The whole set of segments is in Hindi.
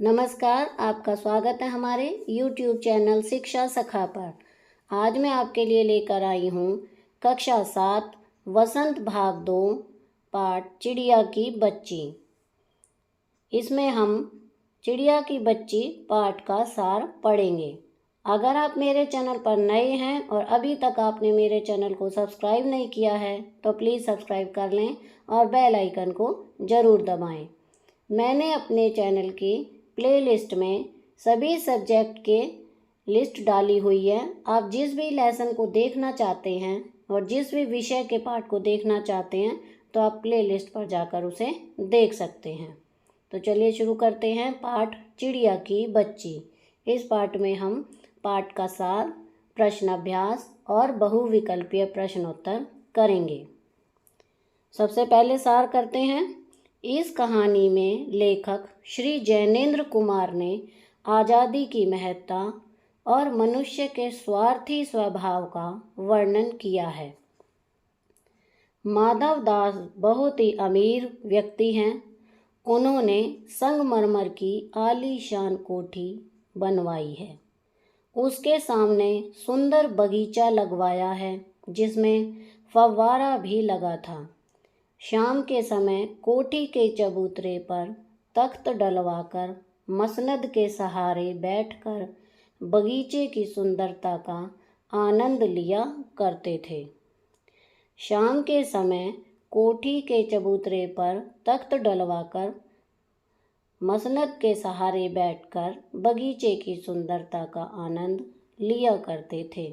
नमस्कार, आपका स्वागत है हमारे YouTube चैनल शिक्षा सखा पर। आज मैं आपके लिए लेकर आई हूँ कक्षा 7 वसंत भाग 2 पाठ चिड़िया की बच्ची। इसमें हम चिड़िया की बच्ची पाठ का सार पढ़ेंगे। अगर आप मेरे चैनल पर नए हैं और अभी तक आपने मेरे चैनल को सब्सक्राइब नहीं किया है तो प्लीज़ सब्सक्राइब कर लें और बेल आइकन को ज़रूर दबाएं। मैंने अपने चैनल की प्लेलिस्ट में सभी सब्जेक्ट के लिस्ट डाली हुई है। आप जिस भी लेसन को देखना चाहते हैं और जिस भी विषय के पाठ को देखना चाहते हैं तो आप प्लेलिस्ट पर जाकर उसे देख सकते हैं। तो चलिए शुरू करते हैं पाठ चिड़िया की बच्ची। इस पाठ में हम पाठ का सार, प्रश्न अभ्यास और बहुविकल्पीय प्रश्नोत्तर करेंगे। सबसे पहले सार करते हैं। इस कहानी में लेखक श्री जैनेन्द्र कुमार ने आज़ादी की महत्ता और मनुष्य के स्वार्थी स्वभाव का वर्णन किया है। माधव दास बहुत ही अमीर व्यक्ति हैं। उन्होंने संगमरमर की आलीशान कोठी बनवाई है। उसके सामने सुंदर बगीचा लगवाया है जिसमें फव्वारा भी लगा था। शाम के समय कोठी के चबूतरे पर तख्त डलवाकर मसनद के सहारे बैठकर बगीचे की सुंदरता का आनंद लिया करते थे। शाम के समय कोठी के चबूतरे पर तख्त डलवाकर मसनद के सहारे बैठकर बगीचे की सुंदरता का आनंद लिया करते थे,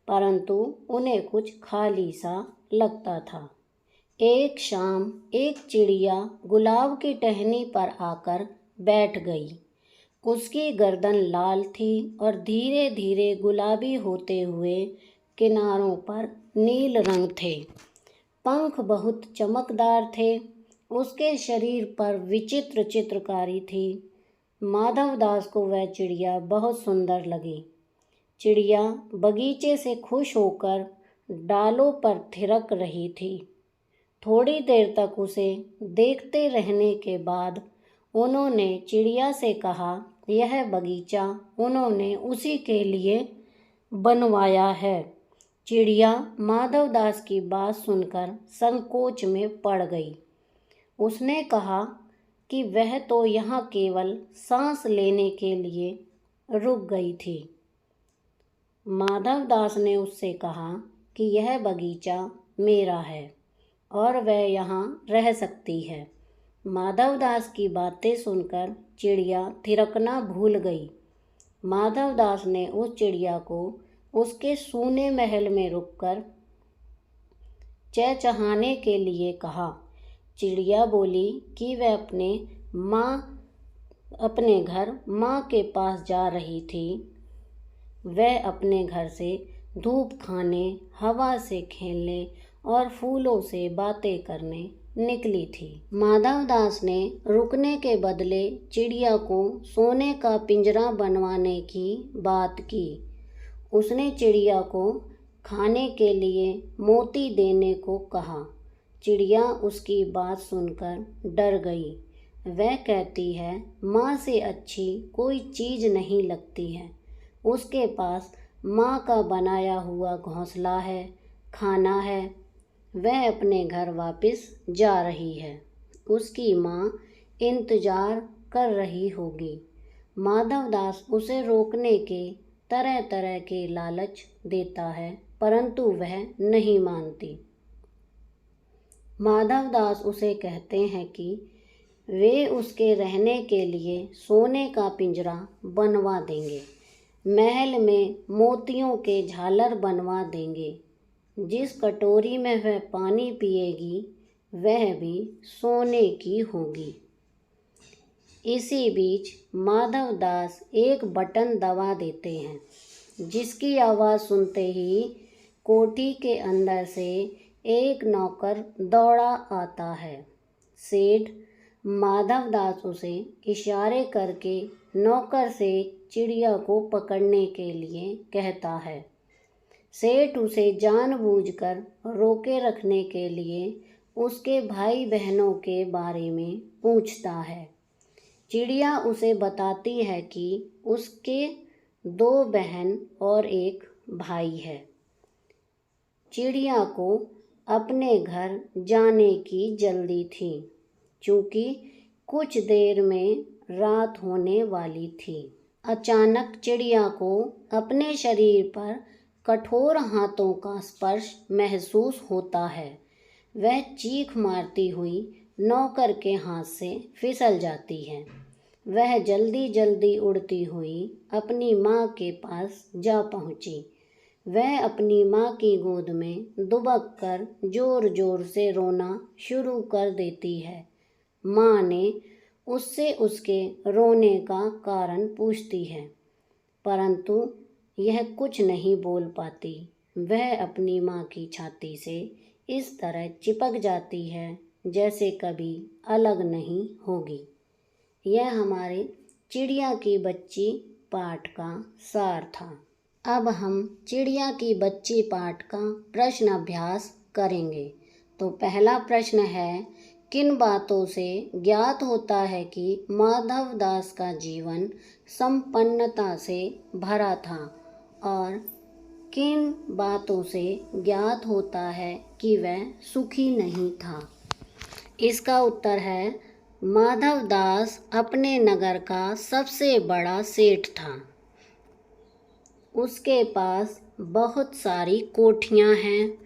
परंतु उन्हें कुछ खाली सा लगता था। एक शाम एक चिड़िया गुलाब की टहनी पर आकर बैठ गई। उसकी गर्दन लाल थी और धीरे धीरे गुलाबी होते हुए किनारों पर नील रंग थे। पंख बहुत चमकदार थे। उसके शरीर पर विचित्र चित्रकारी थी। माधव दास को वह चिड़िया बहुत सुंदर लगी। चिड़िया बगीचे से खुश होकर डालों पर थिरक रही थी। थोड़ी देर तक उसे देखते रहने के बाद उन्होंने चिड़िया से कहा, यह बगीचा उन्होंने उसी के लिए बनवाया है। चिड़िया माधव दास की बात सुनकर संकोच में पड़ गई। उसने कहा कि वह तो यहाँ केवल सांस लेने के लिए रुक गई थी। माधव दास ने उससे कहा कि यह बगीचा मेरा है और वह यहाँ रह सकती है। माधव दास की बातें सुनकर चिड़िया थिरकना भूल गई। माधव दास ने उस चिड़िया को उसके सूने महल में रुककर चहचहाने के लिए कहा। चिड़िया बोली कि वह अपने घर माँ के पास जा रही थी। वह अपने घर से धूप खाने, हवा से खेलने और फूलों से बातें करने निकली थी। माधव दास ने रुकने के बदले चिड़िया को सोने का पिंजरा बनवाने की बात की। उसने चिड़िया को खाने के लिए मोती देने को कहा। चिड़िया उसकी बात सुनकर डर गई। वह कहती है, माँ से अच्छी कोई चीज़ नहीं लगती है। उसके पास माँ का बनाया हुआ घोंसला है, खाना है। वह अपने घर वापस जा रही है। उसकी माँ इंतज़ार कर रही होगी। माधव दास उसे रोकने के तरह तरह के लालच देता है, परंतु वह नहीं मानती। माधव दास उसे कहते हैं कि वे उसके रहने के लिए सोने का पिंजरा बनवा देंगे। महल में मोतियों के झालर बनवा देंगे। जिस कटोरी में वह पानी पिएगी वह भी सोने की होगी। इसी बीच माधव दास एक बटन दबा देते हैं, जिसकी आवाज़ सुनते ही कोठी के अंदर से एक नौकर दौड़ा आता है। सेठ माधव दास उसे इशारे करके नौकर से चिड़िया को पकड़ने के लिए कहता है। सेठ उसे जानबूझकर रोके रखने के लिए उसके भाई बहनों के बारे में पूछता है। चिड़िया उसे बताती है कि उसके 2 बहन और एक भाई है। चिड़िया को अपने घर जाने की जल्दी थी, क्योंकि कुछ देर में रात होने वाली थी। अचानक चिड़िया को अपने शरीर पर कठोर हाथों का स्पर्श महसूस होता है। वह चीख मारती हुई नौकर के हाथ से फिसल जाती है। वह जल्दी जल्दी उड़ती हुई अपनी माँ के पास जा पहुँची। वह अपनी माँ की गोद में दुबक कर जोर जोर से रोना शुरू कर देती है। माँ ने उससे उसके रोने का कारण पूछती है, परंतु यह कुछ नहीं बोल पाती। वह अपनी माँ की छाती से इस तरह चिपक जाती है जैसे कभी अलग नहीं होगी। यह हमारे चिड़िया की बच्ची पाठ का सार था। अब हम चिड़िया की बच्ची पाठ का प्रश्न अभ्यास करेंगे। तो पहला प्रश्न है, किन बातों से ज्ञात होता है कि माधव दास का जीवन संपन्नता से भरा था, और किन बातों से ज्ञात होता है कि वह सुखी नहीं था? इसका उत्तर है, माधव दास अपने नगर का सबसे बड़ा सेठ था। उसके पास बहुत सारी कोठियाँ हैं,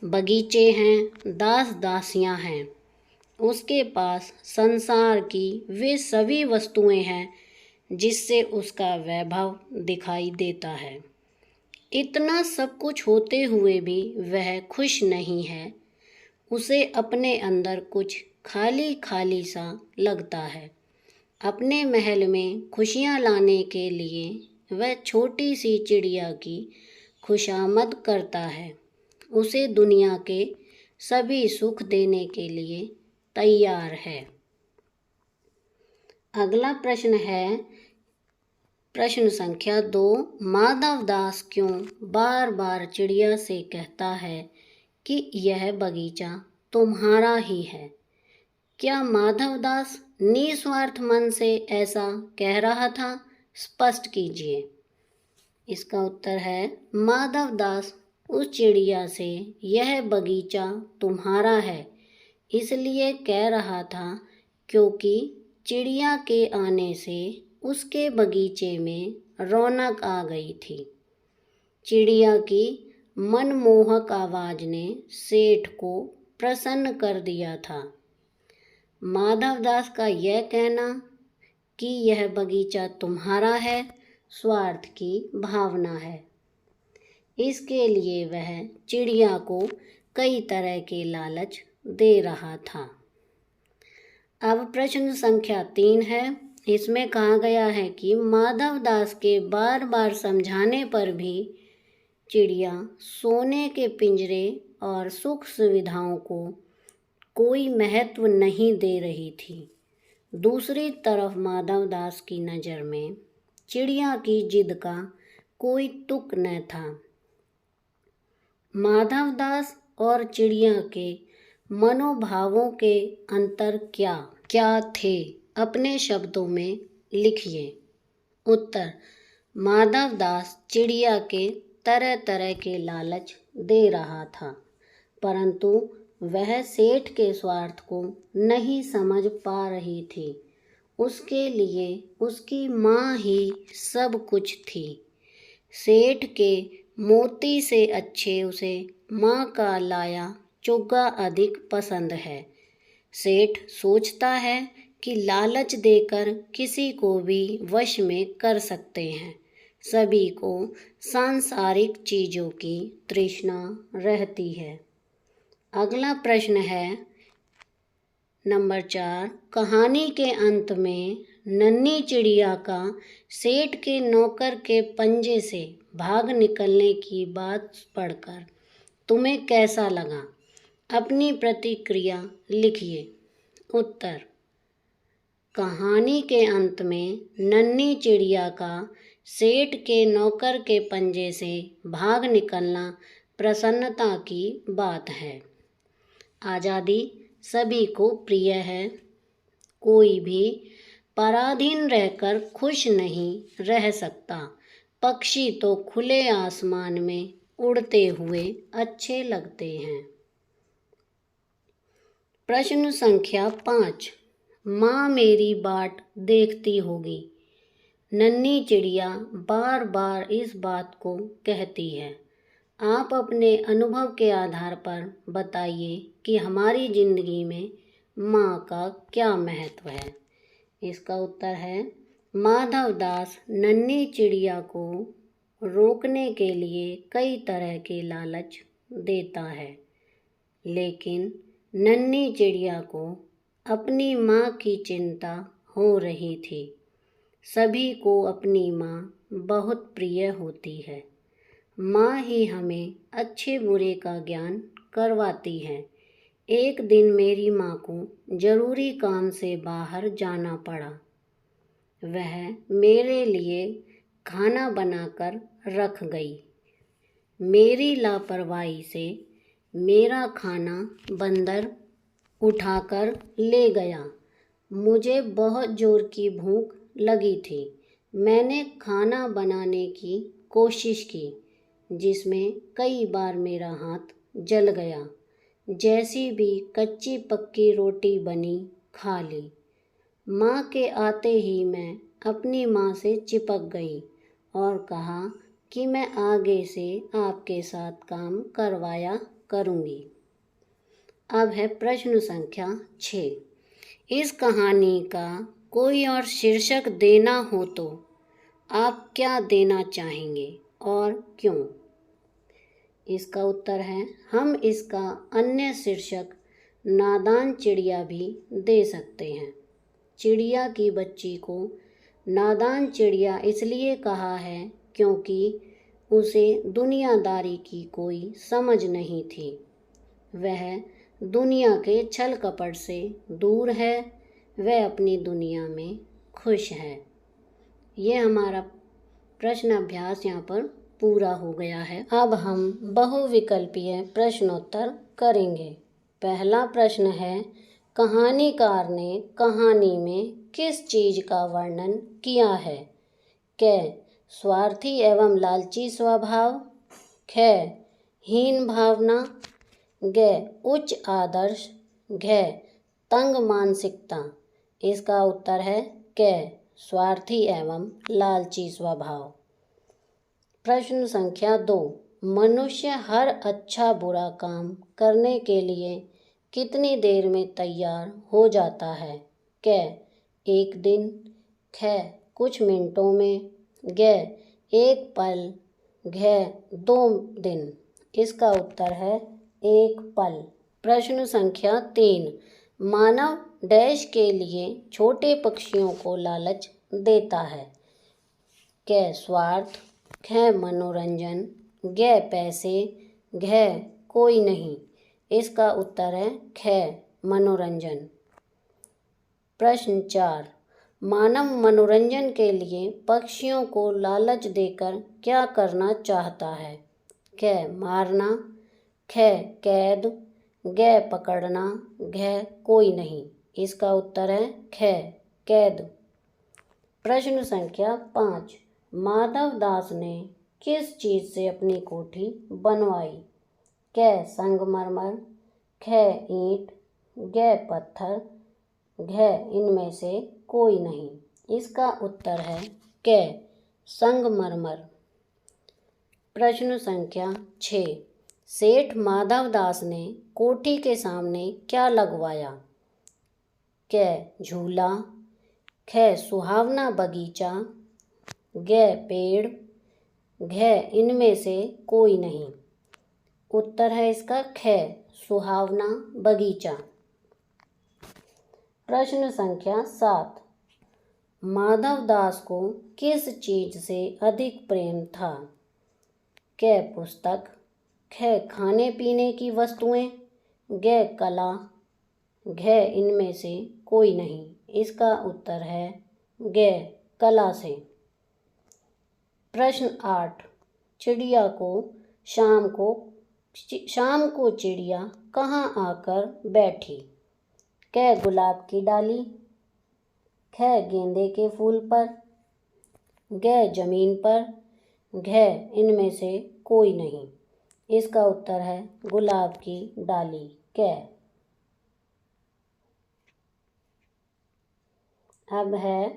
बगीचे हैं, दास दासियाँ हैं। उसके पास संसार की वे सभी वस्तुएं हैं जिससे उसका वैभव दिखाई देता है। इतना सब कुछ होते हुए भी वह खुश नहीं है। उसे अपने अंदर कुछ खाली खाली सा लगता है। अपने महल में खुशियाँ लाने के लिए वह छोटी सी चिड़िया की खुशामद करता है। उसे दुनिया के सभी सुख देने के लिए तैयार है। अगला प्रश्न है प्रश्न संख्या 2। माधव दास क्यों बार बार चिड़िया से कहता है कि यह बगीचा तुम्हारा ही है? क्या माधव दास निस्वार्थ मन से ऐसा कह रहा था? स्पष्ट कीजिए। इसका उत्तर है, माधव दास उस चिड़िया से यह बगीचा तुम्हारा है इसलिए कह रहा था क्योंकि चिड़िया के आने से उसके बगीचे में रौनक आ गई थी। चिड़िया की मनमोहक आवाज़ ने सेठ को प्रसन्न कर दिया था। माधव दास का यह कहना कि यह बगीचा तुम्हारा है स्वार्थ की भावना है। इसके लिए वह चिड़िया को कई तरह के लालच दे रहा था। अब प्रश्न संख्या 3 है। इसमें कहा गया है कि माधव दास के बार बार समझाने पर भी चिड़िया सोने के पिंजरे और सुख सुविधाओं को कोई महत्व नहीं दे रही थी। दूसरी तरफ माधव दास की नज़र में चिड़िया की जिद का कोई तुक न था। माधव दास और चिड़िया के मनोभावों के अंतर क्या क्या थे? अपने शब्दों में लिखिए। उत्तर, माधव दास चिड़िया के तरह तरह के लालच दे रहा था, परंतु वह सेठ के स्वार्थ को नहीं समझ पा रही थी। उसके लिए उसकी माँ ही सब कुछ थी। सेठ के मोती से अच्छे उसे माँ का लाया चुग्गा अधिक पसंद है। सेठ सोचता है कि लालच देकर किसी को भी वश में कर सकते हैं। सभी को सांसारिक चीज़ों की तृष्णा रहती है। अगला प्रश्न है नंबर 4। कहानी के अंत में नन्ही चिड़िया का सेठ के नौकर के पंजे से भाग निकलने की बात पढ़कर तुम्हें कैसा लगा? अपनी प्रतिक्रिया लिखिए। उत्तर, कहानी के अंत में नन्ही चिड़िया का सेठ के नौकर के पंजे से भाग निकलना प्रसन्नता की बात है। आज़ादी सभी को प्रिय है। कोई भी पराधीन रहकर खुश नहीं रह सकता। पक्षी तो खुले आसमान में उड़ते हुए अच्छे लगते हैं। प्रश्न संख्या 5। माँ मेरी बाट देखती होगी। नन्ही चिड़िया बार बार इस बात को कहती है। आप अपने अनुभव के आधार पर बताइए कि हमारी जिंदगी में माँ का क्या महत्व है। इसका उत्तर है, माधवदास नन्ही चिड़िया को रोकने के लिए कई तरह के लालच देता है, लेकिन नन्ही चिड़िया को अपनी माँ की चिंता हो रही थी। सभी को अपनी माँ बहुत प्रिय होती है। माँ ही हमें अच्छे बुरे का ज्ञान करवाती है। एक दिन मेरी माँ को जरूरी काम से बाहर जाना पड़ा। वह मेरे लिए खाना बनाकर रख गई। मेरी लापरवाही से मेरा खाना बंदर उठाकर ले गया। मुझे बहुत जोर की भूख लगी थी। मैंने खाना बनाने की कोशिश की, जिसमें कई बार मेरा हाथ जल गया। जैसी भी कच्ची पक्की रोटी बनी, खा ली। माँ के आते ही मैं अपनी माँ से चिपक गई और कहा कि मैं आगे से आपके साथ काम करवाया करूँगी। अब है प्रश्न संख्या 6। इस कहानी का कोई और शीर्षक देना हो तो आप क्या देना चाहेंगे और क्यों? इसका उत्तर है, हम इसका अन्य शीर्षक नादान चिड़िया भी दे सकते हैं। चिड़िया की बच्ची को नादान चिड़िया इसलिए कहा है क्योंकि उसे दुनियादारी की कोई समझ नहीं थी। वह दुनिया के छल कपट से दूर है। वह अपनी दुनिया में खुश है। ये हमारा प्रश्न अभ्यास यहाँ पर पूरा हो गया है। अब हम बहुविकल्पीय प्रश्नोत्तर करेंगे। पहला प्रश्न है, कहानीकार ने कहानी में किस चीज का वर्णन किया है? क. स्वार्थी एवं लालची स्वभाव। ख. हीन भावना। ग. उच्च आदर्श। घ. तंग मानसिकता। इसका उत्तर है क. स्वार्थी एवं लालची स्वभाव। प्रश्न संख्या 2। मनुष्य हर अच्छा बुरा काम करने के लिए कितनी देर में तैयार हो जाता है? क. 1 दिन। ख. कुछ मिनटों में। ग. 1 पल। घ. 2 दिन। इसका उत्तर है 1 पल। प्रश्न संख्या 3। मानव डैश के लिए छोटे पक्षियों को लालच देता है? क. स्वार्थ। ख. मनोरंजन। ग. पैसे। घ. कोई नहीं। इसका उत्तर है ख. मनोरंजन। प्रश्न 4। मानव मनोरंजन के लिए पक्षियों को लालच देकर क्या करना चाहता है? क. मारना। ख. कैद। ग. पकड़ना। घ. कोई नहीं। इसका उत्तर है ख. कैद। प्रश्न संख्या 5। माधवदास ने किस चीज से अपनी कोठी बनवाई? क. संगमरमर। ख. ईंट। ग. पत्थर। घ. इनमें से कोई नहीं। इसका उत्तर है क. संगमरमर। प्रश्न संख्या 6। सेठ माधवदास ने कोठी के सामने क्या लगवाया? क. झूला। ख. सुहावना बगीचा। ग. पेड़। घ. इनमें से कोई नहीं। उत्तर है इसका ख. सुहावना बगीचा। प्रश्न संख्या 7। माधवदास को किस चीज से अधिक प्रेम था? क. पुस्तक। ख. खाने पीने की वस्तुएं। ग. कला। घ. इनमें से कोई नहीं। इसका उत्तर है ग. कला से। प्रश्न 8। चिड़िया को शाम को चिड़िया कहाँ आकर बैठी? क. गुलाब की डाली। ख गेंदे के फूल पर, ग जमीन पर, घ इनमें से कोई नहीं। इसका उत्तर है गुलाब की डाली क। अब है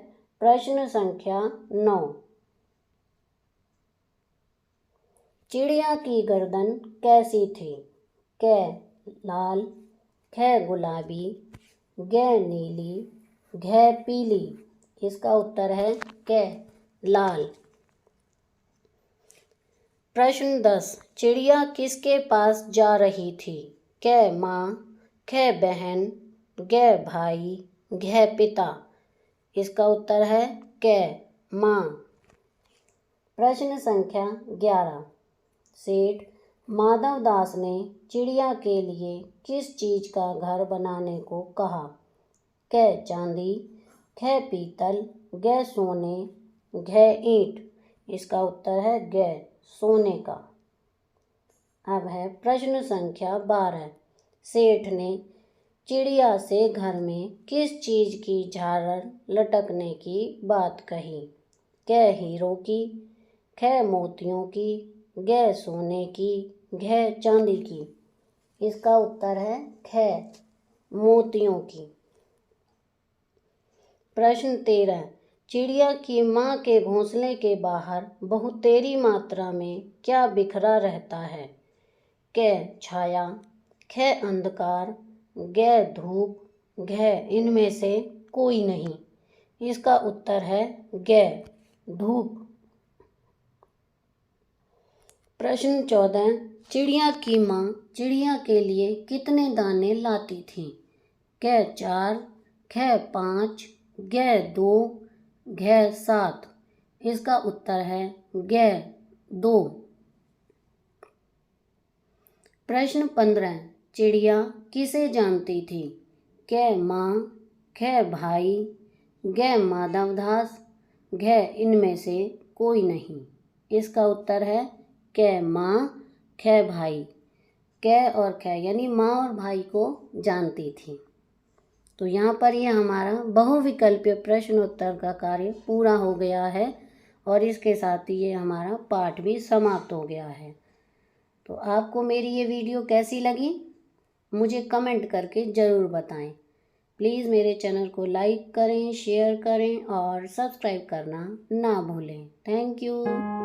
प्रश्न संख्या 9। चिड़िया की गर्दन कैसी थी? क लाल, ख गुलाबी, ग नीली, घ पीली। इसका उत्तर है क लाल। प्रश्न 10। चिड़िया किसके पास जा रही थी? क माँ, ख बहन, ग भाई, घ पिता। इसका उत्तर है क माँ। प्रश्न संख्या 11। सेठ माधव दास ने चिड़िया के लिए किस चीज का घर बनाने को कहा? क चांदी, ख पीतल, ग सोने, घ ईंट। इसका उत्तर है ग सोने का। अब है प्रश्न संख्या 12। सेठ ने चिड़िया से घर में किस चीज की झालर लटकने की बात कही? क हीरो की, ख मोतियों की, ग सोने की, घ चांदी की। इसका उत्तर है ख मोतियों की। प्रश्न 13। चिड़िया की माँ के घोंसले के बाहर बहुतेरी मात्रा में क्या बिखरा रहता है? क छाया, ख अंधकार, ग धूप, घ इनमें से कोई नहीं। इसका उत्तर है ग धूप। प्रश्न 14। चिड़िया की माँ चिड़िया के लिए कितने दाने लाती थी? क 4, ख 5, ग 2, घ 7। इसका उत्तर है ग 2। प्रश्न 15। चिड़िया किसे जानती थी? क माँ, ख भाई, ग माधवदास, घ इनमें से कोई नहीं। इसका उत्तर है क माँ, ख भाई। क और ख यानी माँ और भाई को जानती थी। तो यहाँ पर ये हमारा बहुविकल्पीय प्रश्न उत्तर का कार्य पूरा हो गया है और इसके साथ ही ये हमारा पाठ भी समाप्त हो गया है। तो आपको मेरी ये वीडियो कैसी लगी मुझे कमेंट करके ज़रूर बताएं। प्लीज़ मेरे चैनल को लाइक करें, शेयर करें और सब्सक्राइब करना ना भूलें। Thank you.